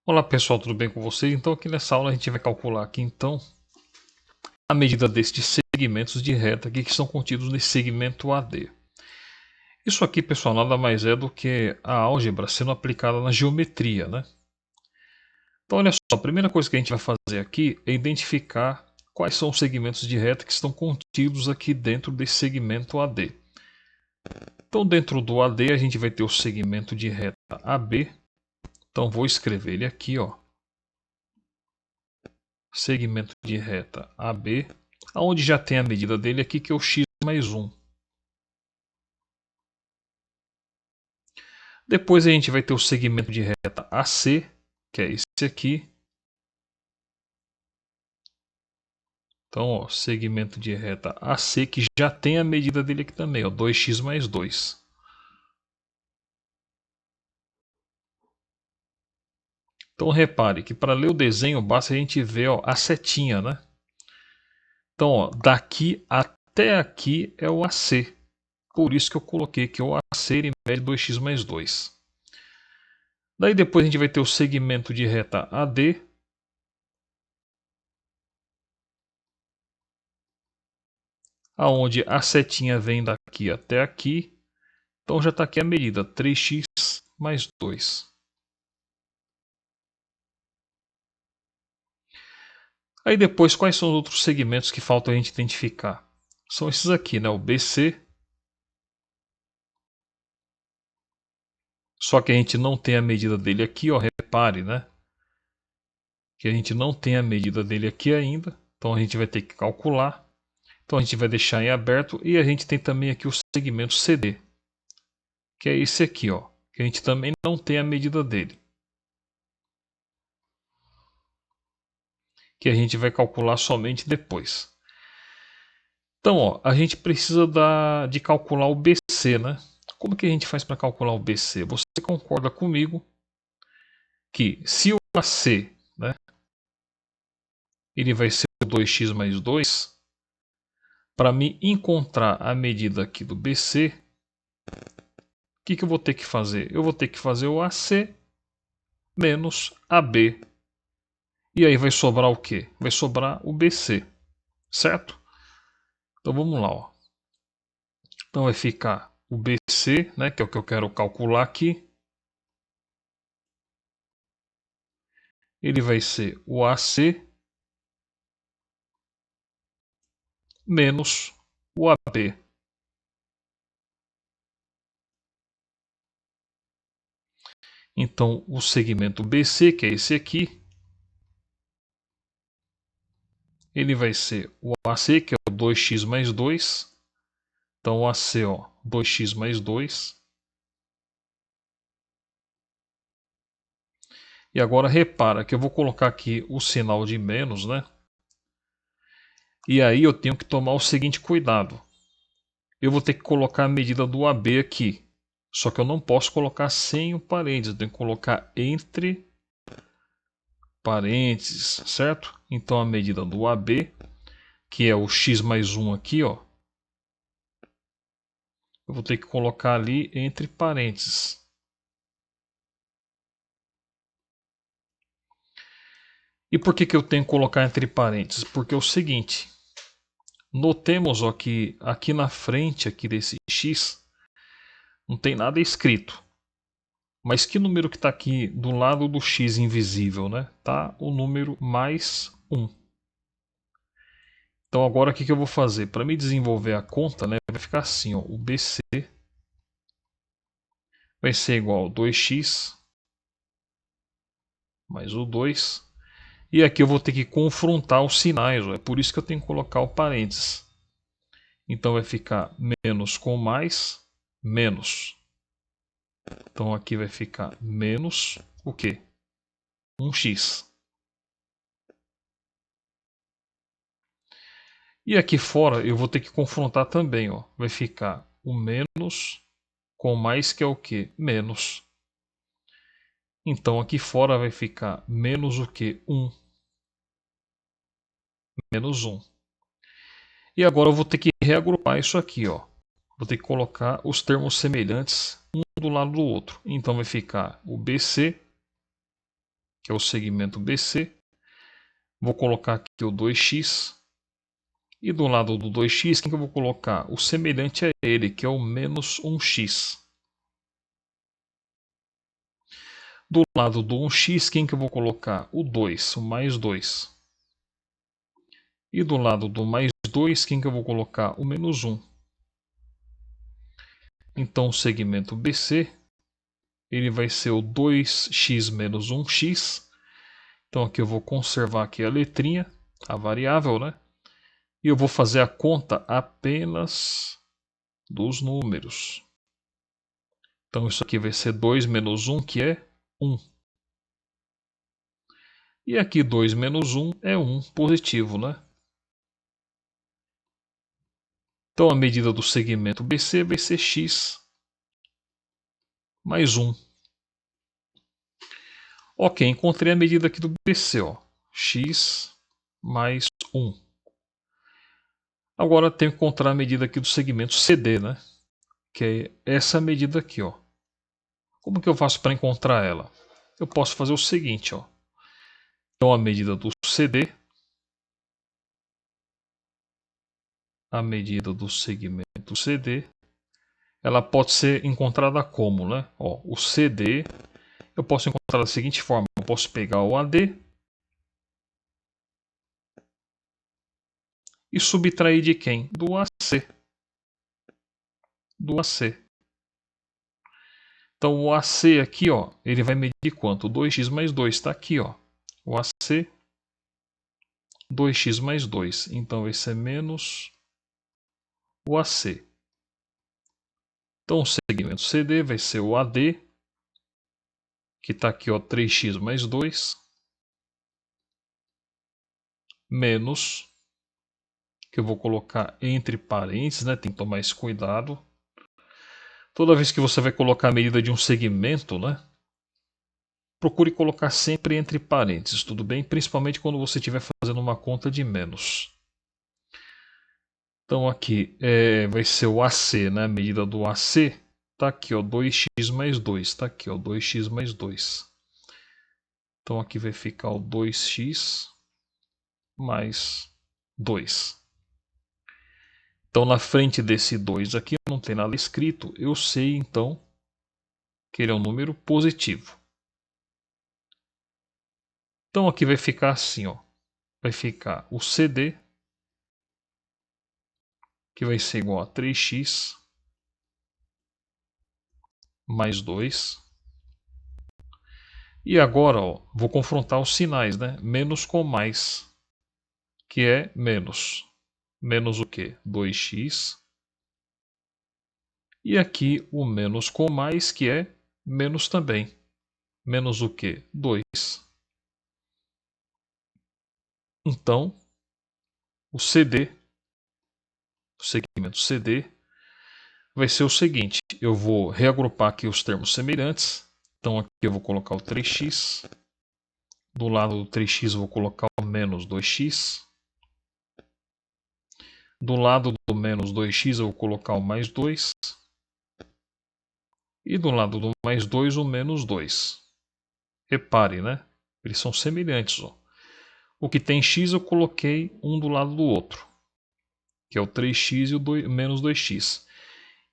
Olá pessoal, tudo bem com vocês? Então aqui nessa aula a gente vai calcular aqui então a medida destes segmentos de reta aqui que estão contidos nesse segmento AD. Isso aqui, pessoal, nada mais é do que a álgebra sendo aplicada na geometria, né? Então olha só, a primeira coisa que a gente vai fazer aqui é identificar quais são os segmentos de reta que estão contidos aqui dentro desse segmento AD. Então dentro do AD a gente vai ter o segmento de reta AB. Então vou escrever ele aqui, ó. Segmento de reta AB, onde já tem a medida dele aqui, que é o x mais 1. Depois a gente vai ter o segmento de reta AC, que é esse aqui. Então, ó, segmento de reta AC, que já tem a medida dele aqui também, ó, 2x mais 2. Então repare que para ler o desenho basta a gente ver, ó, a setinha, né? Então, ó, daqui até aqui é o AC. Por isso que eu coloquei que o AC ele mede 2x mais 2. Daí depois a gente vai ter o segmento de reta AD, aonde a setinha vem daqui até aqui. Então já está aqui a medida, 3x mais 2. Aí depois, quais são os outros segmentos que falta a gente identificar? São esses aqui, né? O BC. Só que a gente não tem a medida dele aqui, ó. Repare, né? Que a gente não tem a medida dele aqui ainda. Então a gente vai ter que calcular. Então a gente vai deixar em aberto. E a gente tem também aqui o segmento CD. Que é esse aqui, ó. Que a gente também não tem a medida dele. Que a gente vai calcular somente depois. Então, ó, a gente precisa de calcular o BC, né? Como que a gente faz para calcular o BC? Você concorda comigo que se o AC, né, ele vai ser 2x mais 2, para mim encontrar a medida aqui do BC, o que eu vou ter que fazer? Eu vou ter que fazer o AC menos AB. E aí vai sobrar o quê? Vai sobrar o BC, certo? Então vamos lá, ó. Então vai ficar o BC, né, que é o que eu quero calcular aqui. Ele vai ser o AC menos o AB. Então, o segmento BC, que é esse aqui, ele vai ser o AC, que é o 2x mais 2. Então, o AC, ó, 2x mais 2. E agora repara que eu vou colocar aqui o sinal de menos, né? E aí eu tenho que tomar o seguinte cuidado. Eu vou ter que colocar a medida do AB aqui. Só que eu não posso colocar sem o parênteses. Eu tenho que colocar entre parênteses, certo? Então a medida do AB, que é o x mais 1 aqui, ó. Eu vou ter que colocar ali entre parênteses. E por que eu tenho que colocar entre parênteses? Porque é o seguinte, notemos ó, que aqui na frente aqui desse x não tem nada escrito. Mas que número que está aqui do lado do x invisível, né? Tá o número mais 1. Então agora o que eu vou fazer? Para me desenvolver a conta, né, vai ficar assim, ó, o BC vai ser igual a 2x mais o 2. E aqui eu vou ter que confrontar os sinais, ó, é por isso que eu tenho que colocar o parênteses. Então vai ficar menos com mais, menos. Então aqui vai ficar menos o quê? 1x. E aqui fora eu vou ter que confrontar também, ó. Vai ficar o menos com mais, que é o quê? Menos. Então aqui fora vai ficar menos o quê? 1. Menos 1. E agora eu vou ter que reagrupar isso aqui, ó. Vou ter que colocar os termos semelhantes um do lado do outro. Então vai ficar o BC que é o segmento BC. Vou colocar aqui o 2x. E do lado do 2x, quem que eu vou colocar? O semelhante a ele, que é o menos 1x. Do lado do 1x, quem que eu vou colocar? O 2, o mais 2. E do lado do mais 2, quem que eu vou colocar? O menos 1. Então, o segmento BC, ele vai ser o 2x menos 1x. Então, aqui eu vou conservar aqui a letrinha, a variável, né? E eu vou fazer a conta apenas dos números. Então, isso aqui vai ser 2 menos 1, que é 1. E aqui 2 menos 1 é 1 positivo, né? Então, a medida do segmento BC vai ser x mais 1. Ok, encontrei a medida aqui do BC, ó. X mais 1. Agora tenho que encontrar a medida aqui do segmento CD, né? Que é essa medida aqui, ó. Como que eu faço para encontrar ela? Eu posso fazer o seguinte, ó. Então a medida do CD, a medida do segmento CD, ela pode ser encontrada como, né? Ó, o CD, eu posso encontrar da seguinte forma. Eu posso pegar o AD e subtrair de quem? Do AC. Do AC. Então o AC aqui, ó, ele vai medir quanto? 2x mais 2, está aqui, ó. O AC, 2x mais 2. Então esse é menos o AC. Então o segmento CD vai ser o AD, que está aqui, ó, 3x mais 2, menos, que eu vou colocar entre parênteses, né? Tem que tomar esse cuidado. Toda vez que você vai colocar a medida de um segmento, né? Procure colocar sempre entre parênteses, tudo bem? Principalmente quando você estiver fazendo uma conta de menos. Então aqui vai ser o AC, né? A medida do AC está aqui, ó, 2x mais 2. Está aqui, ó, 2x mais 2. Então aqui vai ficar o 2x mais 2. Então na frente desse 2 aqui não tem nada escrito. Eu sei então que ele é um número positivo. Então aqui vai ficar assim, ó. Vai ficar o CD, que vai ser igual a 3x mais 2. E agora, ó, vou confrontar os sinais, né? Menos com mais, que é menos. Menos o quê? 2x. E aqui o menos com mais, que é menos também. Menos o quê? 2. Então, o CD, o segmento CD, vai ser o seguinte. Eu vou reagrupar aqui os termos semelhantes. Então aqui eu vou colocar o 3x. Do lado do 3x eu vou colocar o menos 2x. Do lado do menos 2x eu vou colocar o mais 2. E do lado do mais 2 o menos 2. Repare, né? Eles são semelhantes. Ó. O que tem x eu coloquei um do lado do outro. Que é o 3x e o menos 2x.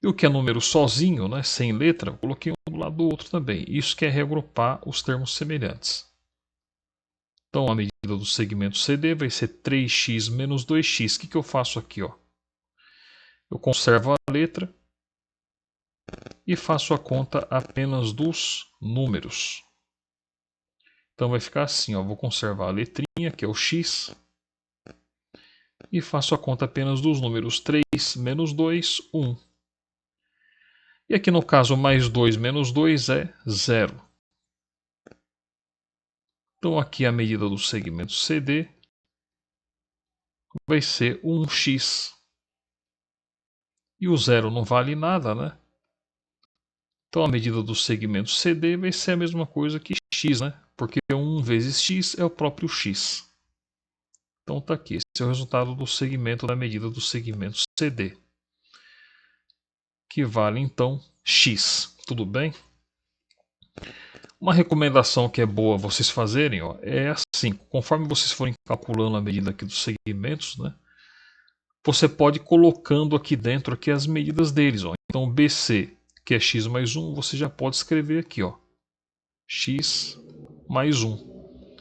E o que é número sozinho, né, sem letra, eu coloquei um do lado do outro também. Isso que é reagrupar os termos semelhantes. Então a medida do segmento CD vai ser 3x menos 2x. O que eu faço aqui? Ó? Eu conservo a letra e faço a conta apenas dos números. Então vai ficar assim, ó, vou conservar a letrinha, que é o x, e faço a conta apenas dos números 3 menos 2, 1. E aqui no caso, mais 2 menos 2 é 0. Então aqui a medida do segmento CD vai ser 1x. E o 0 não vale nada, né? Então a medida do segmento CD vai ser a mesma coisa que x, né? Porque 1 vezes x é o próprio x. Então está aqui, esse é o resultado do segmento da medida do segmento CD. Que vale então x, tudo bem? Uma recomendação que é boa vocês fazerem, ó, é assim, conforme vocês forem calculando a medida aqui dos segmentos, né, você pode ir colocando aqui dentro aqui as medidas deles. Ó. Então o BC, que é x mais 1, você já pode escrever aqui, ó, x mais 1.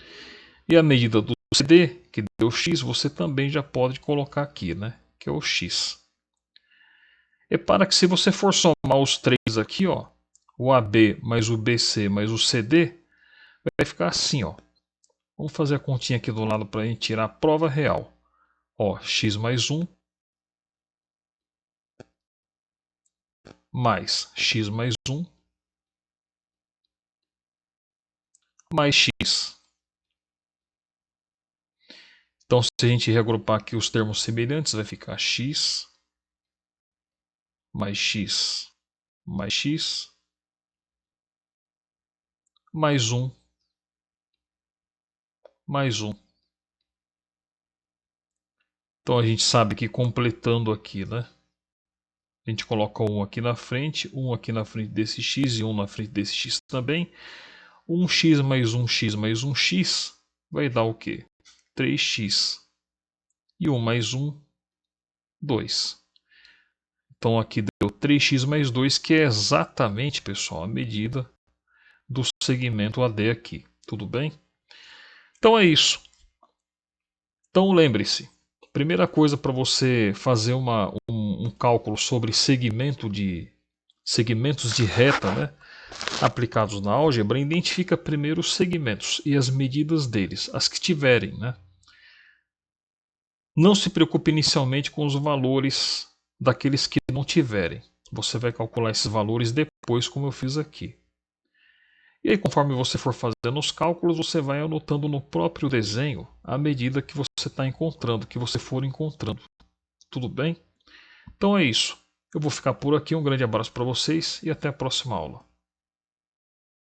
E a medida do CD, que deu x, você também já pode colocar aqui, né, que é o x. Repara que se você for somar os três aqui, ó, o AB mais o BC mais o CD, vai ficar assim, ó. Vamos fazer a continha aqui do lado para a gente tirar a prova real. Ó, x mais 1 mais x mais 1 mais x. Então, se a gente reagrupar aqui os termos semelhantes, vai ficar x mais x mais x mais 1 mais 1. Então, a gente sabe que completando aqui, né? A gente coloca um aqui na frente desse x e um na frente desse x também. 1x mais 1x mais 1x vai dar o quê? 3x. E 1 mais 1, 2. Então aqui deu 3x mais 2, que é exatamente, pessoal, a medida do segmento AD aqui. Tudo bem? Então é isso. Então lembre-se, primeira coisa para você fazer um cálculo sobre segmentos de reta, né, aplicados na álgebra, identifica primeiro os segmentos e as medidas deles, as que tiverem, né? Não se preocupe inicialmente com os valores daqueles que não tiverem. Você vai calcular esses valores depois, como eu fiz aqui. E aí, conforme você for fazendo os cálculos, você vai anotando no próprio desenho a medida que você está encontrando, que você for encontrando. Tudo bem? Então é isso. Eu vou ficar por aqui. Um grande abraço para vocês e até a próxima aula.